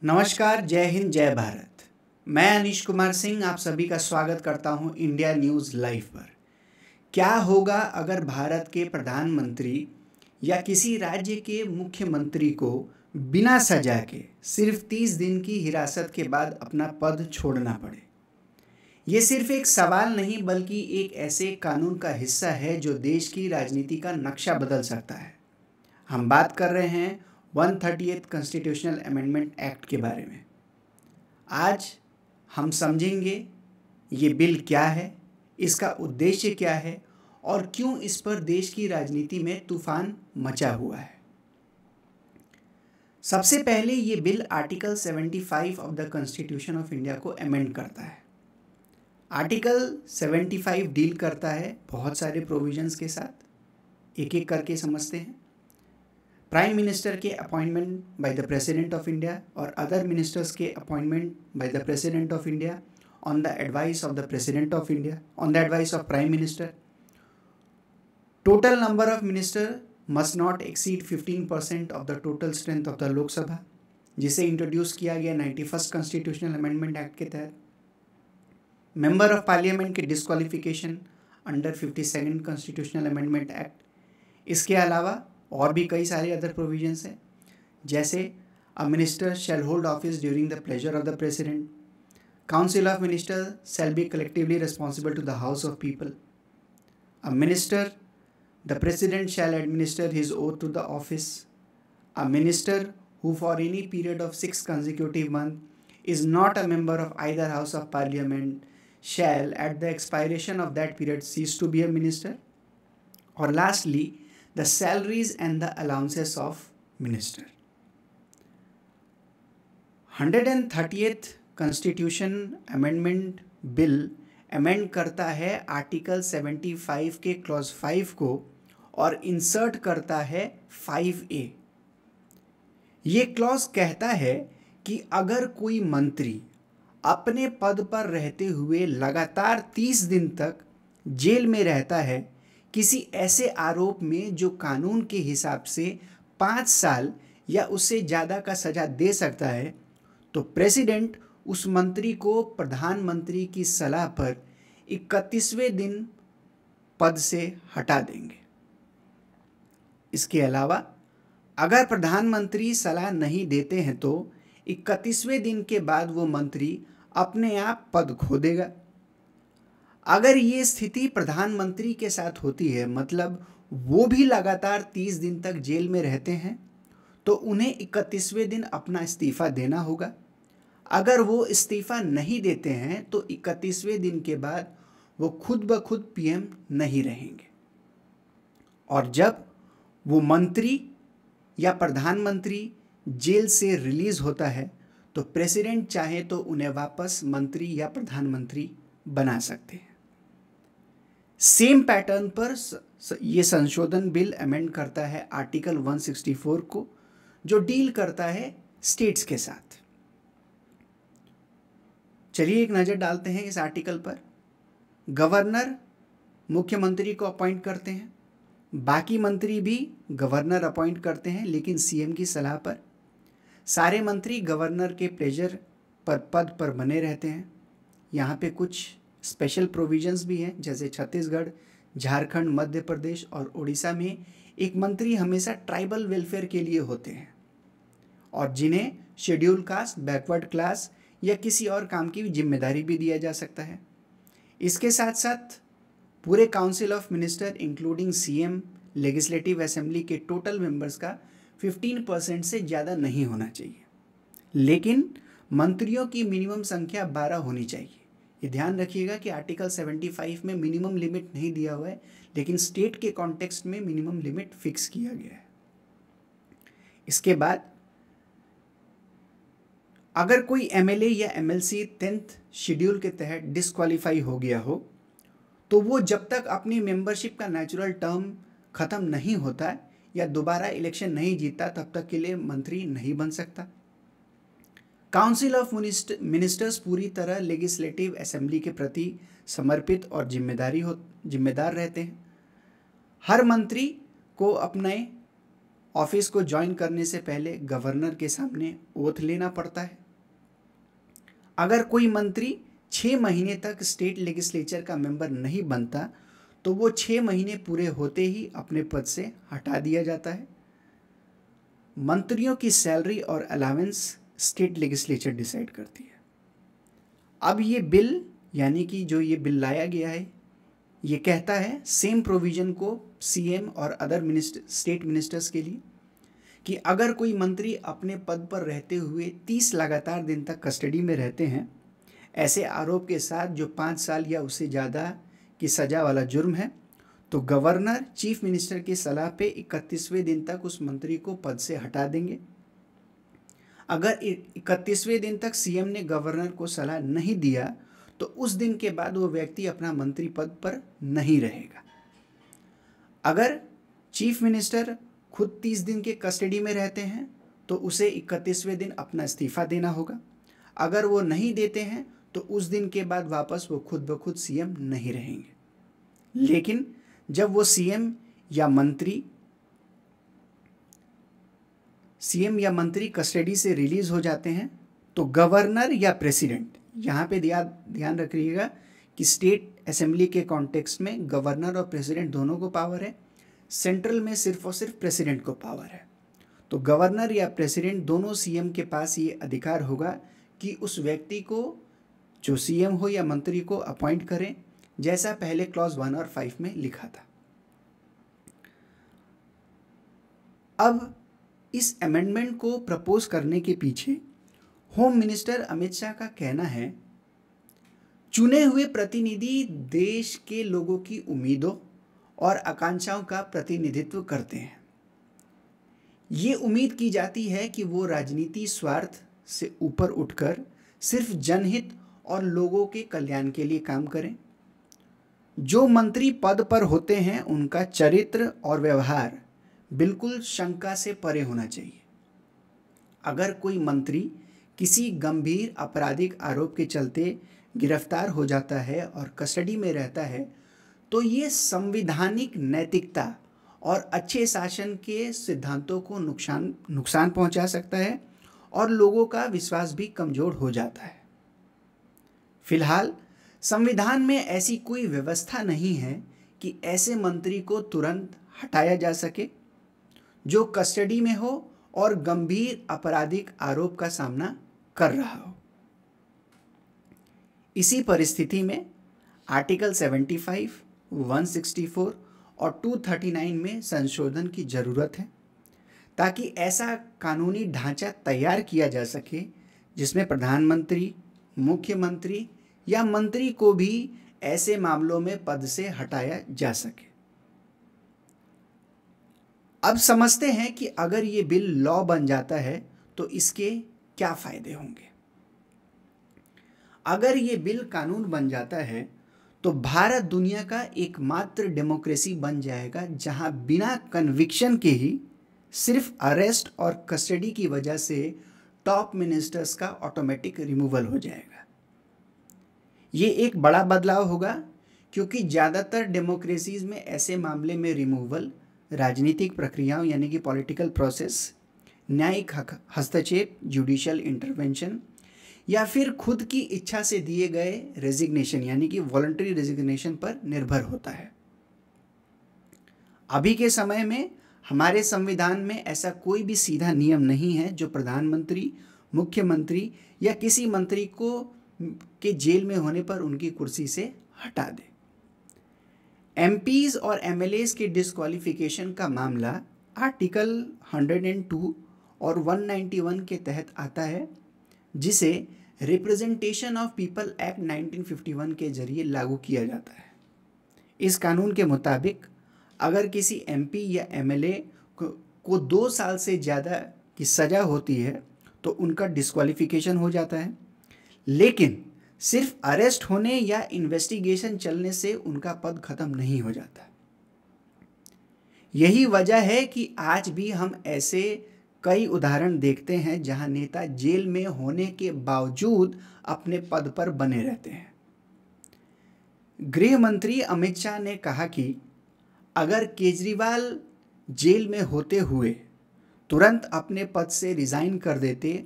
नमस्कार, जय हिंद, जय भारत। मैं अनीश कुमार सिंह आप सभी का स्वागत करता हूं इंडिया न्यूज़ लाइव पर। क्या होगा अगर भारत के प्रधानमंत्री या किसी राज्य के मुख्यमंत्री को बिना सजा के सिर्फ 30 दिन की हिरासत के बाद अपना पद छोड़ना पड़े? ये सिर्फ एक सवाल नहीं बल्कि एक ऐसे कानून का हिस्सा है जो देश की राजनीति का नक्शा बदल सकता है। हम बात कर रहे हैं 138th कॉन्स्टिट्यूशनल अमेंडमेंट एक्ट के बारे में। आज हम समझेंगे ये बिल क्या है, इसका उद्देश्य क्या है और क्यों इस पर देश की राजनीति में तूफान मचा हुआ है। सबसे पहले ये bill article 75 of the constitution of India को अमेंड करता है। आर्टिकल 75 डील करता है बहुत सारे प्रोविजंस के साथ। एक एक करके समझते हैं। प्राइम मिनिस्टर के appointment by the president of India और अदर मिनिस्टर्स के appointment by the president of India on the advice of the president of India on the advice of prime minister. Total number of minister must not exceed 15% of the total strength of the Lok Sabha, जिसे introduce किया गया 91st constitutional amendment act के तहत। Member of parliament के disqualification under 52nd constitutional amendment act. इसके अलावा और भी कई सारे अदर प्रोविजंस हैं, जैसे a minister shall hold office during the pleasure of the president, council of minister shall be collectively responsible to the house of people, a minister the president shall administer his oath to the office, a minister who for any period of 6 consecutive months is not a member of either house of parliament shall at the expiration of that period cease to be a minister, or lastly the salaries and the allowances of minister. 130th constitution amendment bill amend करता है article 75 के clause 5 को और insert करता है 5A। ये clause कहता है कि अगर कोई मंत्री अपने पद पर रहते हुए लगातार 30 दिन तक जेल में रहता है किसी ऐसे आरोप में जो कानून के हिसाब से 5 साल या उससे ज़्यादा का सज़ा दे सकता है, तो प्रेसिडेंट उस मंत्री को प्रधानमंत्री की सलाह पर 31वें दिन पद से हटा देंगे। इसके अलावा अगर प्रधानमंत्री सलाह नहीं देते हैं तो 31वें दिन के बाद वो मंत्री अपने आप पद खो देगा। अगर ये स्थिति प्रधानमंत्री के साथ होती है, मतलब वो भी लगातार 30 दिन तक जेल में रहते हैं, तो उन्हें 31वें दिन अपना इस्तीफ़ा देना होगा। अगर वो इस्तीफ़ा नहीं देते हैं तो 31वें दिन के बाद वो खुद ब खुद पीएम नहीं रहेंगे। और जब वो मंत्री या प्रधानमंत्री जेल से रिलीज़ होता है तो प्रेसिडेंट चाहे तो उन्हें वापस मंत्री या प्रधानमंत्री बना सकते हैं। सेम पैटर्न पर ये संशोधन बिल अमेंड करता है आर्टिकल 164 को, जो डील करता है स्टेट्स के साथ। चलिए एक नज़र डालते हैं इस आर्टिकल पर। गवर्नर मुख्यमंत्री को अपॉइंट करते हैं, बाकी मंत्री भी गवर्नर अपॉइंट करते हैं लेकिन सीएम की सलाह पर। सारे मंत्री गवर्नर के प्लेजर पर पद पर बने रहते हैं। यहाँ पे कुछ स्पेशल प्रोविजंस भी हैं, जैसे छत्तीसगढ़, झारखंड, मध्य प्रदेश और उड़ीसा में एक मंत्री हमेशा ट्राइबल वेलफेयर के लिए होते हैं और जिन्हें शेड्यूल कास्ट, बैकवर्ड क्लास या किसी और काम की जिम्मेदारी भी दिया जा सकता है। इसके साथ साथ पूरे council of minister including CM, legislative assembly के टोटल मेंबर्स का 15% से ज़्यादा नहीं होना चाहिए, लेकिन मंत्रियों की मिनिमम संख्या 12 होनी चाहिए। ये ध्यान रखिएगा कि आर्टिकल 75 में मिनिमम लिमिट नहीं दिया हुआ है, लेकिन स्टेट के कॉन्टेक्स्ट में मिनिमम लिमिट फिक्स किया गया है। इसके बाद अगर कोई एमएलए या एमएलसी 10th शेड्यूल के तहत डिस्क्वालीफाई हो गया हो तो वो जब तक अपनी मेंबरशिप का नेचुरल टर्म ख़त्म नहीं होता या दोबारा इलेक्शन नहीं जीतता तब तक के लिए मंत्री नहीं बन सकता। काउंसिल ऑफ मिनिस्टर्स पूरी तरह लेजिस्लेटिव असेंबली के प्रति समर्पित और जिम्मेदार रहते हैं। हर मंत्री को अपने ऑफिस को ज्वाइन करने से पहले गवर्नर के सामने ओथ लेना पड़ता है। अगर कोई मंत्री 6 महीने तक स्टेट लेजिस्लेचर का मेंबर नहीं बनता तो वो 6 महीने पूरे होते ही अपने पद से हटा दिया जाता है। मंत्रियों की सैलरी और अलावेंस स्टेट लेजिस्लेचर डिसाइड करती है। अब ये बिल यानी कि जो ये बिल लाया गया है ये कहता है सेम प्रोविजन को सीएम और अदर स्टेट मिनिस्टर्स के लिए कि अगर कोई मंत्री अपने पद पर रहते हुए 30 लगातार दिन तक कस्टडी में रहते हैं ऐसे आरोप के साथ जो 5 साल या उससे ज़्यादा की सज़ा वाला जुर्म है, तो गवर्नर चीफ मिनिस्टर की सलाह पे 31वें दिन तक उस मंत्री को पद से हटा देंगे। अगर 31वें दिन तक सीएम ने गवर्नर को सलाह नहीं दिया तो उस दिन के बाद वो व्यक्ति अपना मंत्री पद पर नहीं रहेगा। अगर चीफ मिनिस्टर खुद 30 दिन के कस्टडी में रहते हैं तो उसे 31वें दिन अपना इस्तीफा देना होगा। अगर वो नहीं देते हैं तो उस दिन के बाद वापस वो खुद ब खुद सीएम नहीं रहेंगे। लेकिन जब वो सीएम या मंत्री कस्टडी से रिलीज हो जाते हैं तो गवर्नर या प्रेसिडेंट, यहाँ पे ध्यान रखिएगा कि स्टेट असेंबली के कॉन्टेक्स्ट में गवर्नर और प्रेसिडेंट दोनों को पावर है, सेंट्रल में सिर्फ और सिर्फ प्रेसिडेंट को पावर है। तो गवर्नर या प्रेसिडेंट दोनों सीएम के पास ये अधिकार होगा कि उस व्यक्ति को जो सीएम हो या मंत्री को अपॉइंट करें, जैसा पहले क्लॉज 1 और 5 में लिखा था। अब इस अमेंडमेंट को प्रपोज करने के पीछे होम मिनिस्टर अमित शाह का कहना है चुने हुए प्रतिनिधि देश के लोगों की उम्मीदों और आकांक्षाओं का प्रतिनिधित्व करते हैं। ये उम्मीद की जाती है कि वो राजनीति स्वार्थ से ऊपर उठकर सिर्फ जनहित और लोगों के कल्याण के लिए काम करें। जो मंत्री पद पर होते हैं उनका चरित्र और व्यवहार बिल्कुल शंका से परे होना चाहिए। अगर कोई मंत्री किसी गंभीर आपराधिक आरोप के चलते गिरफ्तार हो जाता है और कस्टडी में रहता है तो ये संवैधानिक नैतिकता और अच्छे शासन के सिद्धांतों को नुकसान पहुंचा सकता है और लोगों का विश्वास भी कमजोर हो जाता है। फिलहाल संविधान में ऐसी कोई व्यवस्था नहीं है कि ऐसे मंत्री को तुरंत हटाया जा सके जो कस्टडी में हो और गंभीर आपराधिक आरोप का सामना कर रहा हो। इसी परिस्थिति में आर्टिकल 75, 164 और 239 में संशोधन की जरूरत है ताकि ऐसा कानूनी ढांचा तैयार किया जा सके जिसमें प्रधानमंत्री, मुख्यमंत्री या मंत्री को भी ऐसे मामलों में पद से हटाया जा सके। अब समझते हैं कि अगर ये बिल लॉ बन जाता है तो इसके क्या फायदे होंगे। अगर ये बिल कानून बन जाता है तो भारत दुनिया का एकमात्र डेमोक्रेसी बन जाएगा जहां बिना कन्विक्शन के ही सिर्फ अरेस्ट और कस्टडी की वजह से टॉप मिनिस्टर्स का ऑटोमेटिक रिमूवल हो जाएगा। ये एक बड़ा बदलाव होगा क्योंकि ज़्यादातर डेमोक्रेसीज में ऐसे मामले में रिमूवल राजनीतिक प्रक्रियाओं यानी कि पॉलिटिकल प्रोसेस, न्यायिक हस्तक्षेप, जुडिशियल इंटरवेंशन या फिर खुद की इच्छा से दिए गए रेजिग्नेशन यानी कि वॉलंटरी रेजिग्नेशन पर निर्भर होता है। अभी के समय में हमारे संविधान में ऐसा कोई भी सीधा नियम नहीं है जो प्रधानमंत्री, मुख्यमंत्री या किसी मंत्री को के जेल में होने पर उनकी कुर्सी से हटा दे। एमपीज और एमएलएज के डिस्क्वालिफिकेशन का मामला आर्टिकल 102 और 191 के तहत आता है जिसे रिप्रेजेंटेशन ऑफ पीपल एक्ट 1951 के जरिए लागू किया जाता है। इस कानून के मुताबिक अगर किसी एमपी या एमएलए को 2 साल से ज़्यादा की सज़ा होती है तो उनका डिस्क्वालिफिकेशन हो जाता है, लेकिन सिर्फ अरेस्ट होने या इन्वेस्टिगेशन चलने से उनका पद खत्म नहीं हो जाता। यही वजह है कि आज भी हम ऐसे कई उदाहरण देखते हैं जहां नेता जेल में होने के बावजूद अपने पद पर बने रहते हैं। गृह मंत्री अमित शाह ने कहा कि अगर केजरीवाल जेल में होते हुए तुरंत अपने पद से रिजाइन कर देते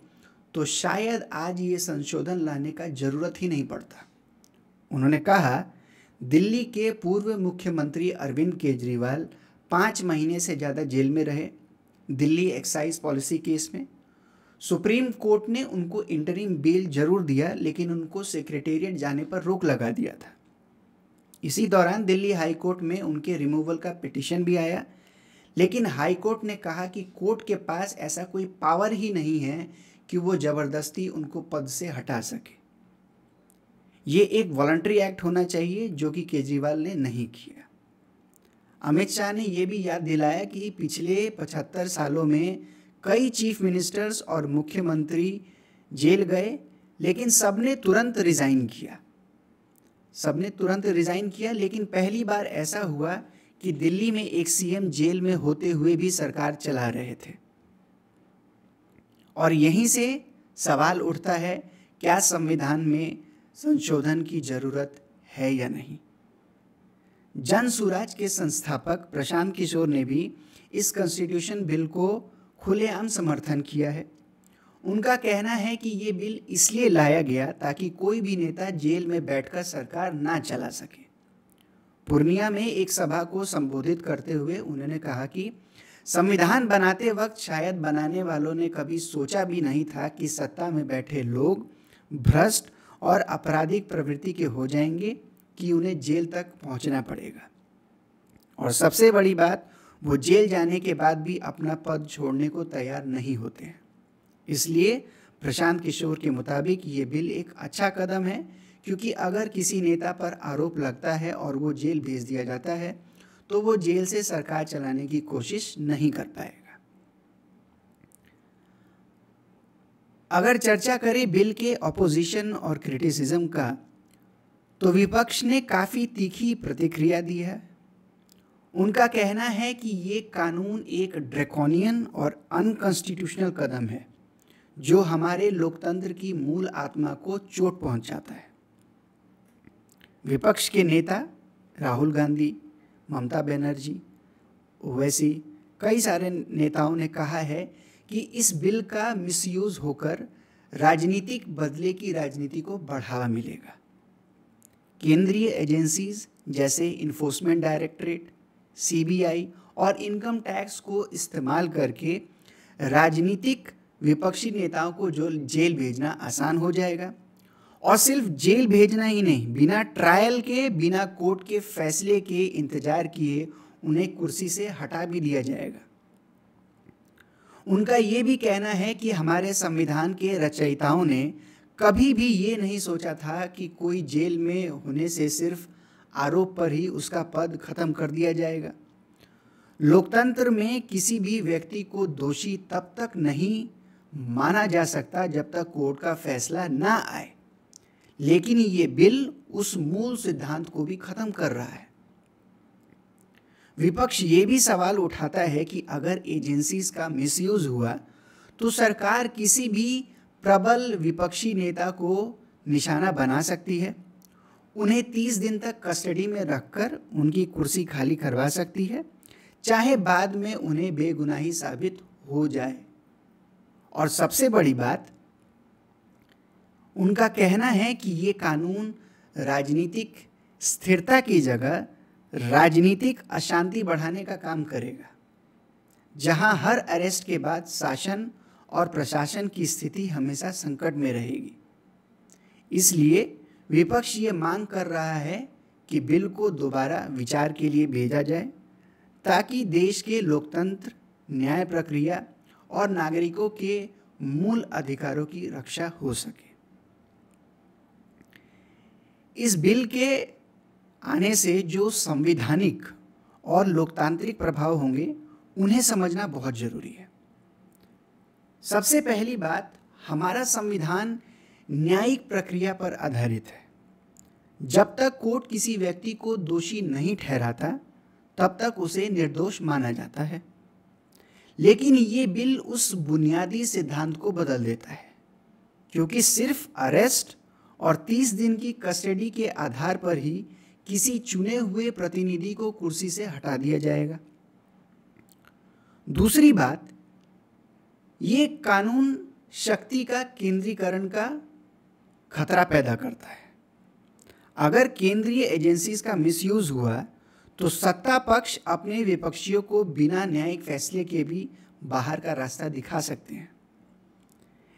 तो शायद आज ये संशोधन लाने का जरूरत ही नहीं पड़ता। उन्होंने कहा, दिल्ली के पूर्व मुख्यमंत्री अरविंद केजरीवाल 5 महीने से ज़्यादा जेल में रहे दिल्ली एक्साइज पॉलिसी केस में। सुप्रीम कोर्ट ने उनको इंटरिम बेल जरूर दिया, लेकिन उनको सेक्रेटेरिएट जाने पर रोक लगा दिया था। इसी दौरान दिल्ली हाई कोर्ट में उनके रिमूवल का पिटीशन भी आया, लेकिन हाई कोर्ट ने कहा कि कोर्ट के पास ऐसा कोई पावर ही नहीं है कि वो ज़बरदस्ती उनको पद से हटा सके। ये एक वॉलंटरी एक्ट होना चाहिए, जो कि केजरीवाल ने नहीं किया। अमित शाह ने यह भी याद दिलाया कि पिछले 75 सालों में कई चीफ मिनिस्टर्स और मुख्यमंत्री जेल गए, लेकिन सबने तुरंत रिज़ाइन किया। लेकिन पहली बार ऐसा हुआ कि दिल्ली में एक सीएम जेल में होते हुए भी सरकार चला रहे थे। और यहीं से सवाल उठता है, क्या संविधान में संशोधन की जरूरत है या नहीं। जन सुराज के संस्थापक प्रशांत किशोर ने भी इस कॉन्स्टिट्यूशन बिल को खुलेआम समर्थन किया है। उनका कहना है कि ये बिल इसलिए लाया गया ताकि कोई भी नेता जेल में बैठकर सरकार ना चला सके। पूर्णिया में एक सभा को संबोधित करते हुए उन्होंने कहा कि संविधान बनाते वक्त शायद बनाने वालों ने कभी सोचा भी नहीं था कि सत्ता में बैठे लोग भ्रष्ट और आपराधिक प्रवृत्ति के हो जाएंगे कि उन्हें जेल तक पहुंचना पड़ेगा। और सबसे बड़ी बात, वो जेल जाने के बाद भी अपना पद छोड़ने को तैयार नहीं होते हैं। इसलिए प्रशांत किशोर के मुताबिक ये बिल एक अच्छा कदम है, क्योंकि अगर किसी नेता पर आरोप लगता है और वो जेल भेज दिया जाता है तो वो जेल से सरकार चलाने की कोशिश नहीं कर पाएगा। अगर चर्चा करें बिल के ऑपोजिशन और क्रिटिसिज्म का, तो विपक्ष ने काफ़ी तीखी प्रतिक्रिया दी है। उनका कहना है कि ये कानून एक ड्रैकोनियन और अनकॉन्स्टिट्यूशनल कदम है, जो हमारे लोकतंत्र की मूल आत्मा को चोट पहुंचाता है। विपक्ष के नेता राहुल गांधी, ममता बनर्जी, ओवैसी, कई सारे नेताओं ने कहा है कि इस बिल का मिसयूज होकर राजनीतिक बदले की राजनीति को बढ़ावा मिलेगा। केंद्रीय एजेंसीज जैसे इन्फोर्समेंट डायरेक्टरेट, सीबीआई और इनकम टैक्स को इस्तेमाल करके राजनीतिक विपक्षी नेताओं को जो जेल भेजना आसान हो जाएगा। और सिर्फ जेल भेजना ही नहीं, बिना ट्रायल के, बिना कोर्ट के फैसले के इंतजार किए उन्हें कुर्सी से हटा भी दिया जाएगा। उनका ये भी कहना है कि हमारे संविधान के रचयिताओं ने कभी भी ये नहीं सोचा था कि कोई जेल में होने से सिर्फ आरोप पर ही उसका पद खत्म कर दिया जाएगा। लोकतंत्र में किसी भी व्यक्ति को दोषी तब तक नहीं माना जा सकता जब तक कोर्ट का फैसला ना आए, लेकिन ये बिल उस मूल सिद्धांत को भी खत्म कर रहा है। विपक्ष ये भी सवाल उठाता है कि अगर एजेंसीज का मिसयूज हुआ तो सरकार किसी भी प्रबल विपक्षी नेता को निशाना बना सकती है, उन्हें 30 दिन तक कस्टडी में रखकर उनकी कुर्सी खाली करवा सकती है, चाहे बाद में उन्हें बेगुनाही साबित हो जाए। और सबसे बड़ी बात, उनका कहना है कि ये कानून राजनीतिक स्थिरता की जगह राजनीतिक अशांति बढ़ाने का काम करेगा, जहां हर अरेस्ट के बाद शासन और प्रशासन की स्थिति हमेशा संकट में रहेगी। इसलिए विपक्ष ये मांग कर रहा है कि बिल को दोबारा विचार के लिए भेजा जाए, ताकि देश के लोकतंत्र, न्याय प्रक्रिया और नागरिकों के मूल अधिकारों की रक्षा हो सके। इस बिल के आने से जो संवैधानिक और लोकतांत्रिक प्रभाव होंगे, उन्हें समझना बहुत जरूरी है। सबसे पहली बात, हमारा संविधान न्यायिक प्रक्रिया पर आधारित है। जब तक कोर्ट किसी व्यक्ति को दोषी नहीं ठहराता, तब तक उसे निर्दोष माना जाता है। लेकिन ये बिल उस बुनियादी सिद्धांत को बदल देता है, क्योंकि सिर्फ अरेस्ट और 30 दिन की कस्टडी के आधार पर ही किसी चुने हुए प्रतिनिधि को कुर्सी से हटा दिया जाएगा। दूसरी बात, ये कानून शक्ति का केंद्रीकरण का खतरा पैदा करता है। अगर केंद्रीय एजेंसीज का मिसयूज हुआ तो सत्ता पक्ष अपने विपक्षियों को बिना न्यायिक फैसले के भी बाहर का रास्ता दिखा सकते हैं।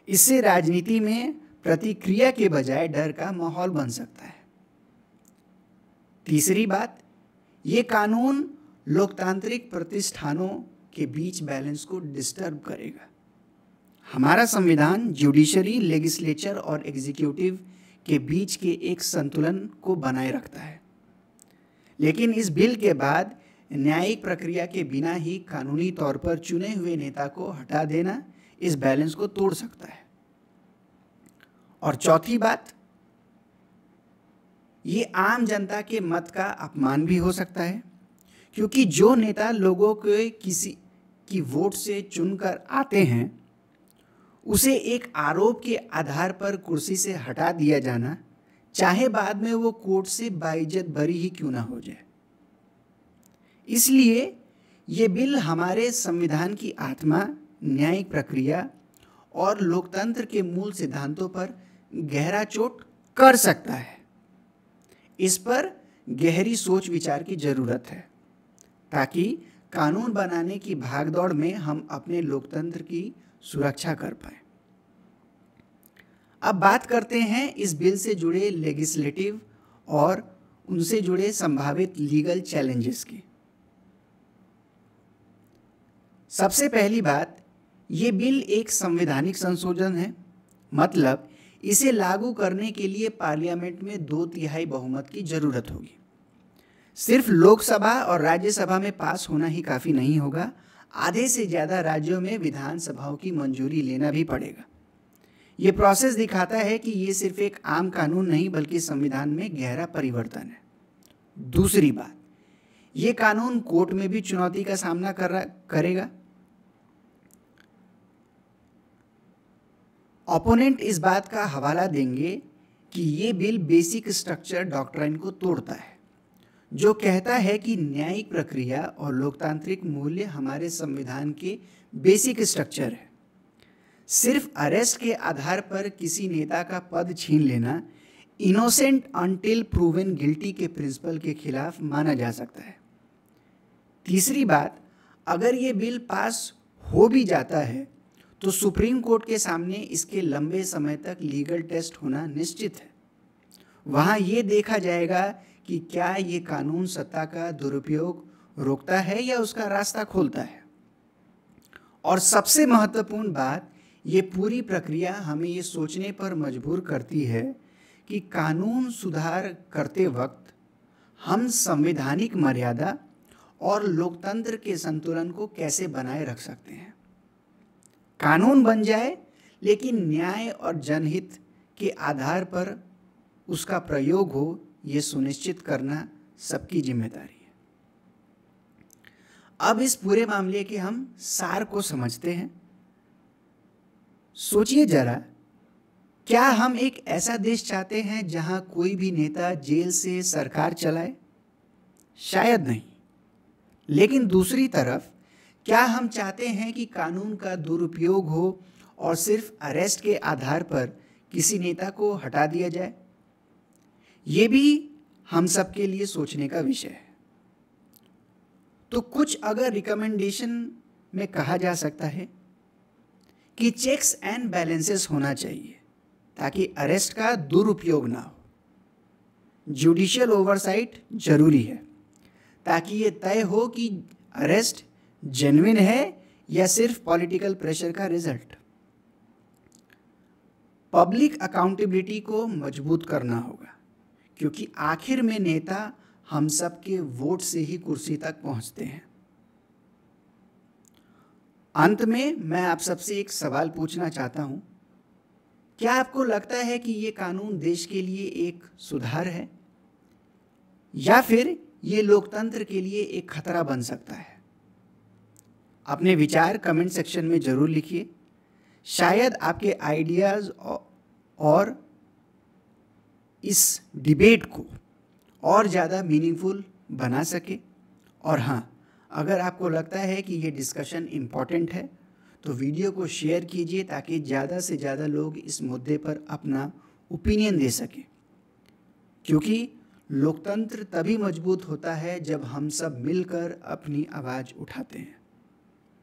इससे राजनीति में प्रतिक्रिया के बजाय डर का माहौल बन सकता है। तीसरी बात, ये कानून लोकतांत्रिक प्रतिष्ठानों के बीच बैलेंस को डिस्टर्ब करेगा। हमारा संविधान जुडिशरी, लेजिस्लेचर और एग्जीक्यूटिव के बीच के एक संतुलन को बनाए रखता है, लेकिन इस बिल के बाद न्यायिक प्रक्रिया के बिना ही कानूनी तौर पर चुने हुए नेता को हटा देना इस बैलेंस को तोड़ सकता है। और चौथी बात, ये आम जनता के मत का अपमान भी हो सकता है, क्योंकि जो नेता लोगों के किसी की वोट से चुनकर आते हैं उसे एक आरोप के आधार पर कुर्सी से हटा दिया जाना, चाहे बाद में वो कोर्ट से बाइज्जत बरी ही क्यों ना हो जाए। इसलिए ये बिल हमारे संविधान की आत्मा, न्यायिक प्रक्रिया और लोकतंत्र के मूल सिद्धांतों पर गहरा चोट कर सकता है। इस पर गहरी सोच विचार की जरूरत है ताकि कानून बनाने की भागदौड़ में हम अपने लोकतंत्र की सुरक्षा कर पाए। अब बात करते हैं इस बिल से जुड़े लेजिस्लेटिव और उनसे जुड़े संभावित लीगल चैलेंजेस की। सबसे पहली बात, ये बिल एक संवैधानिक संशोधन है, मतलब इसे लागू करने के लिए पार्लियामेंट में 2/3 बहुमत की जरूरत होगी। सिर्फ लोकसभा और राज्यसभा में पास होना ही काफ़ी नहीं होगा, आधे से ज़्यादा राज्यों में विधानसभाओं की मंजूरी लेना भी पड़ेगा। ये प्रोसेस दिखाता है कि ये सिर्फ एक आम कानून नहीं बल्कि संविधान में गहरा परिवर्तन है। दूसरी बात, ये कानून कोर्ट में भी चुनौती का सामना करेगा। ओपोनेंट इस बात का हवाला देंगे कि ये बिल बेसिक स्ट्रक्चर डॉक्ट्राइन को तोड़ता है, जो कहता है कि न्यायिक प्रक्रिया और लोकतांत्रिक मूल्य हमारे संविधान के बेसिक स्ट्रक्चर है। सिर्फ अरेस्ट के आधार पर किसी नेता का पद छीन लेना इनोसेंट अनटिल प्रूवन गिल्टी के प्रिंसिपल के खिलाफ माना जा सकता है। तीसरी बात, अगर ये बिल पास हो भी जाता है तो सुप्रीम कोर्ट के सामने इसके लंबे समय तक लीगल टेस्ट होना निश्चित है। वहाँ ये देखा जाएगा कि क्या ये कानून सत्ता का दुरुपयोग रोकता है या उसका रास्ता खोलता है। और सबसे महत्वपूर्ण बात, ये पूरी प्रक्रिया हमें ये सोचने पर मजबूर करती है कि कानून सुधार करते वक्त हम संवैधानिक मर्यादा और लोकतंत्र के संतुलन को कैसे बनाए रख सकते हैं। कानून बन जाए लेकिन न्याय और जनहित के आधार पर उसका प्रयोग हो, ये सुनिश्चित करना सबकी जिम्मेदारी है। अब इस पूरे मामले के हम सार को समझते हैं। सोचिए जरा, क्या हम एक ऐसा देश चाहते हैं जहां कोई भी नेता जेल से सरकार चलाए? शायद नहीं। लेकिन दूसरी तरफ क्या हम चाहते हैं कि कानून का दुरुपयोग हो और सिर्फ अरेस्ट के आधार पर किसी नेता को हटा दिया जाए? ये भी हम सबके लिए सोचने का विषय है। तो कुछ अगर रिकमेंडेशन में कहा जा सकता है कि चेक्स एंड बैलेंसेस होना चाहिए ताकि अरेस्ट का दुरुपयोग ना हो। जुडिशियल ओवरसाइट जरूरी है ताकि ये तय हो कि अरेस्ट जेन्युइन है या सिर्फ पॉलिटिकल प्रेशर का रिजल्ट। पब्लिक अकाउंटेबिलिटी को मजबूत करना होगा, क्योंकि आखिर में नेता हम सब के वोट से ही कुर्सी तक पहुंचते हैं। अंत में मैं आप सबसे एक सवाल पूछना चाहता हूं, क्या आपको लगता है कि ये कानून देश के लिए एक सुधार है या फिर ये लोकतंत्र के लिए एक खतरा बन सकता है? अपने विचार कमेंट सेक्शन में जरूर लिखिए। शायद आपके आइडियाज़ और इस डिबेट को और ज़्यादा मीनिंगफुल बना सके। और हाँ, अगर आपको लगता है कि ये डिस्कशन इम्पॉर्टेंट है तो वीडियो को शेयर कीजिए ताकि ज़्यादा से ज़्यादा लोग इस मुद्दे पर अपना ओपिनियन दे सकें, क्योंकि लोकतंत्र तभी मजबूत होता है जब हम सब मिलकर अपनी आवाज़ उठाते हैं।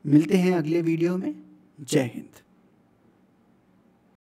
मिलते हैं अगले वीडियो में। जय हिंद।